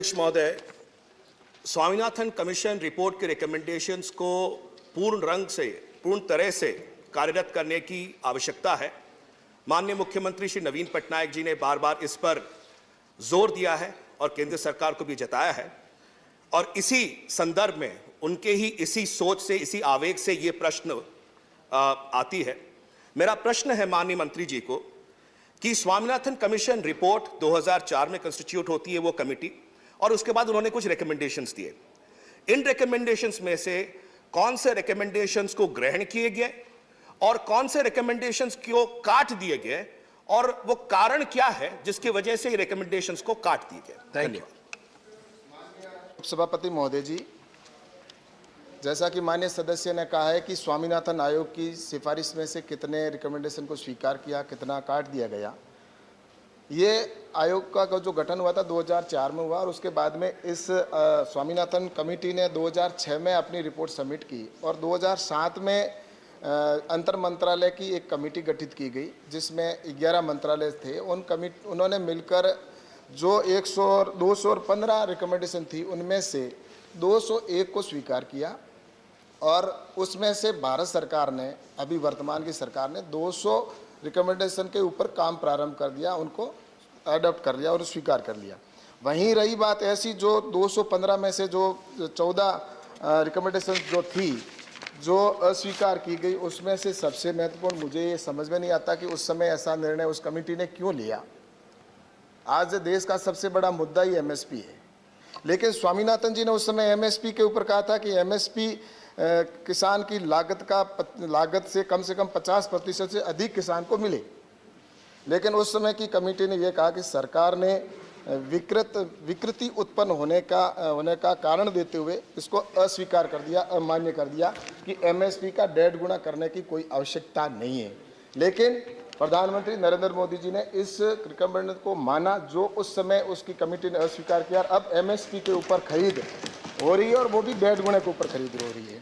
अध्यक्ष महोदय, Swaminathan commission report के रिकमेंडेशंस को पूर्ण तरह से कार्यरत करने की आवश्यकता है। माननीय मुख्यमंत्री श्री नवीन पटनायक जी ने बार बार इस पर जोर दिया है और केंद्र सरकार को भी जताया है और इसी संदर्भ में उनके ही इसी सोच से, इसी आवेग से ये प्रश्न आती है। मेरा प्रश्न है माननीय मंत्री जी को कि स्वामीनाथन कमीशन रिपोर्ट 2004 में कंस्टिट्यूट होती है वो कमेटी, और उसके बाद उन्होंने कुछ रिकमेंडेशंस दिए। इन रिकमेंडेशंस में से कौन से रिकमेंडेशंस को ग्रहण किए गए और कौन से रिकमेंडेशंस को काट दिए गए, और वो कारण क्या है जिसकी वजह से ये रिकमेंडेशंस को काट दिए गए? धन्यवाद। सभापति महोदय जी, जैसा कि माननीय सदस्य ने कहा है कि स्वामीनाथन आयोग की सिफारिश में से कितने रिकमेंडेशन को स्वीकार किया, कितना काट दिया गया। ये आयोग का जो गठन हुआ था 2004 में हुआ और उसके बाद में इस स्वामीनाथन कमेटी ने 2006 में अपनी रिपोर्ट सबमिट की और 2007 में अंतर मंत्रालय की एक कमेटी गठित की गई जिसमें 11 मंत्रालय थे। उन्होंने मिलकर जो 215 रिकमेंडेशन थी उनमें से 201 को स्वीकार किया और उसमें से भारत सरकार ने, अभी वर्तमान की सरकार ने 200 रिकमेंडेशन के ऊपर काम प्रारंभ कर दिया, उनको अडॉप्ट कर लिया और स्वीकार कर लिया। वहीं रही बात ऐसी जो 215 में से जो 14 रिकमेंडेशन जो थी जो अस्वीकार की गई, उसमें से सबसे महत्वपूर्ण मुझे ये समझ में नहीं आता कि उस समय ऐसा निर्णय उस कमेटी ने क्यों लिया। आज देश का सबसे बड़ा मुद्दा ही एमएसपी है, लेकिन स्वामीनाथन जी ने उस समय एमएसपी के ऊपर कहा था कि एमएसपी किसान की लागत से कम 50% से अधिक किसान को मिले। लेकिन उस समय की कमेटी ने यह कहा कि सरकार ने विकृति उत्पन्न होने का कारण देते हुए इसको अस्वीकार कर दिया, अमान्य कर दिया कि एमएसपी का 1.5 गुना करने की कोई आवश्यकता नहीं है। लेकिन प्रधानमंत्री नरेंद्र मोदी जी ने इस रिकमेंडेशन को माना जो उस समय उसकी कमेटी ने अस्वीकार किया। अब एमएसपी के ऊपर खरीद हो रही है और वो भी 1.5 गुने के ऊपर खरीद हो रही है।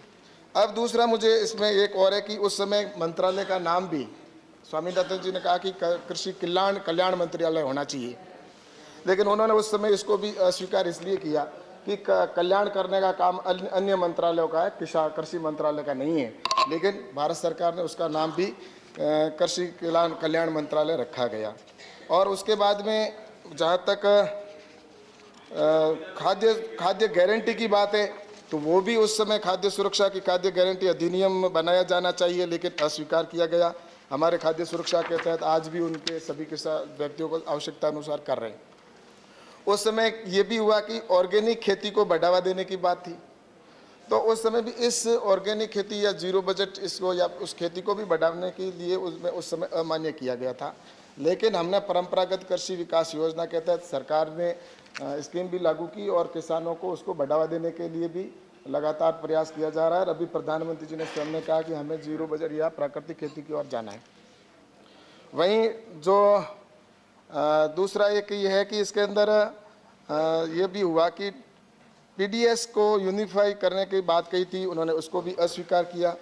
अब दूसरा मुझे इसमें एक और है कि उस समय मंत्रालय का नाम भी स्वामीनाथन जी ने कहा कि कृषि कल्याण मंत्रालय होना चाहिए, लेकिन उन्होंने उस समय इसको भी अस्वीकार इसलिए किया कि कल्याण करने का काम अन्य मंत्रालयों का है, कृषि मंत्रालय का नहीं है। लेकिन भारत सरकार ने उसका नाम भी कृषि कल्याण मंत्रालय रखा गया। और उसके बाद में जहाँ तक खाद्य गारंटी की बात है तो वो भी उस समय खाद्य सुरक्षा की खाद्य गारंटी अधिनियम बनाया जाना चाहिए, लेकिन अस्वीकार किया गया। हमारे खाद्य सुरक्षा के तहत आज भी उनके सभी किसान व्यक्तियों को आवश्यकता अनुसार कर रहे हैं। उस समय ये भी हुआ कि ऑर्गेनिक खेती को बढ़ावा देने की बात थी, तो उस समय भी इस ऑर्गेनिक खेती या जीरो बजट इसको या उस खेती को भी बढ़ाने के लिए उसमें उस समय अमान्य किया गया था। लेकिन हमने परंपरागत कृषि विकास योजना के तहत सरकार ने स्कीम भी लागू की और किसानों को उसको बढ़ावा देने के लिए भी लगातार प्रयास किया जा रहा है। अभी प्रधानमंत्री जी ने स्वयं ने कहा कि हमें जीरो बजट या प्राकृतिक खेती की ओर जाना है। वहीं जो दूसरा एक ये है कि इसके अंदर ये भी हुआ कि पीडीएस को यूनिफाई करने की बात कही थी, उन्होंने उसको भी अस्वीकार किया।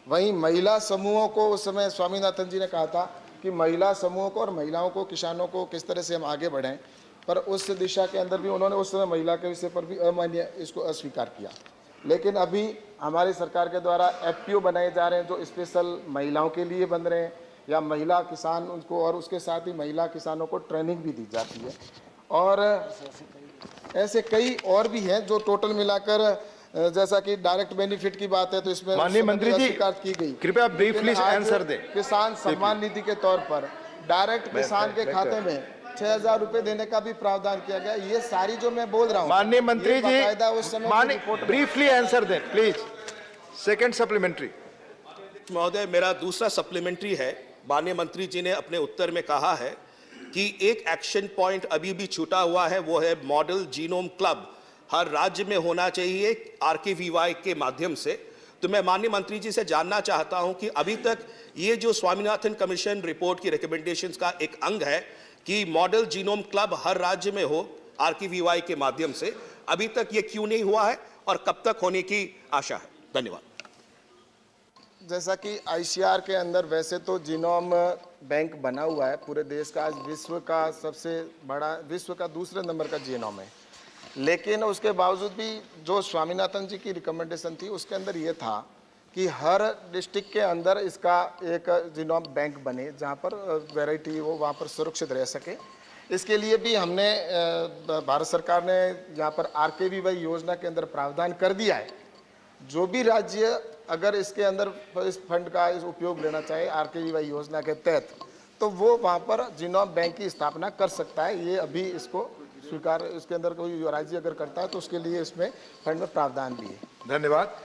वहीं महिला समूहों को उस समय स्वामीनाथन जी ने कहा था कि महिला समूहों को और महिलाओं को, किसानों को किस तरह से हम आगे बढ़ें, पर उस दिशा के अंदर भी उन्होंने उस समय महिला के विषय पर भी अमान्य इसको अस्वीकार किया। लेकिन अभी हमारी सरकार के द्वारा एफपीओ बनाए जा रहे हैं जो स्पेशल महिलाओं के लिए बन रहे हैं, या महिला किसान उनको, और उसके साथ ही महिला किसानों को ट्रेनिंग भी दी जाती है। और ऐसे कई और भी हैं जो टोटल मिलाकर, जैसा कि डायरेक्ट बेनिफिट की बात है तो इसमें माननीय मंत्री जी की गई। कृपया ब्रीफली आंसर दें। किसान सम्मान निधि के तौर पर डायरेक्ट किसान के खाते में 6,000 रुपए देने का भी प्रावधान किया गया। ये सारी जो मैं बोल रहा हूँ, माननीय मंत्री जी उस समय ब्रीफली आंसर दें प्लीज। Second supplementary. महोदय, मेरा दूसरा सप्लीमेंट्री है। माननीय मंत्री जी ने अपने उत्तर में कहा है कि एक एक्शन पॉइंट अभी भी छूटा हुआ है, वो है मॉडल जीनोम क्लब हर राज्य में होना चाहिए आरकेवीवाई के माध्यम से। तो मैं माननीय मंत्री जी से जानना चाहता हूं कि अभी तक ये जो स्वामीनाथन कमीशन रिपोर्ट की रिकमेंडेशंस का एक अंग है कि मॉडल जीनोम क्लब हर राज्य में हो आरकेवीवाई के माध्यम से, अभी तक ये क्यों नहीं हुआ है और कब तक होने की आशा है? धन्यवाद। जैसा कि आईसीआर के अंदर वैसे तो जीनोम बैंक बना हुआ है पूरे देश का, आज विश्व का सबसे बड़ा, विश्व का दूसरे नंबर का जीनोम है। लेकिन उसके बावजूद भी जो स्वामीनाथन जी की रिकमेंडेशन थी उसके अंदर ये था कि हर डिस्ट्रिक्ट के अंदर इसका एक जिनोम बैंक बने जहाँ पर वैरायटी वो वहाँ पर सुरक्षित रह सके। इसके लिए भी हमने भारत सरकार ने यहाँ पर RKVY योजना के अंदर प्रावधान कर दिया है। जो भी राज्य अगर इसके अंदर इस फंड का इस उपयोग लेना चाहे RKVY योजना के तहत, तो वो वहाँ पर जिनोम बैंक की स्थापना कर सकता है। ये अभी इसको स्वीकार, इसके अंदर कोई राज्य अगर करता है तो उसके लिए इसमें फंड में प्रावधान भी है। धन्यवाद।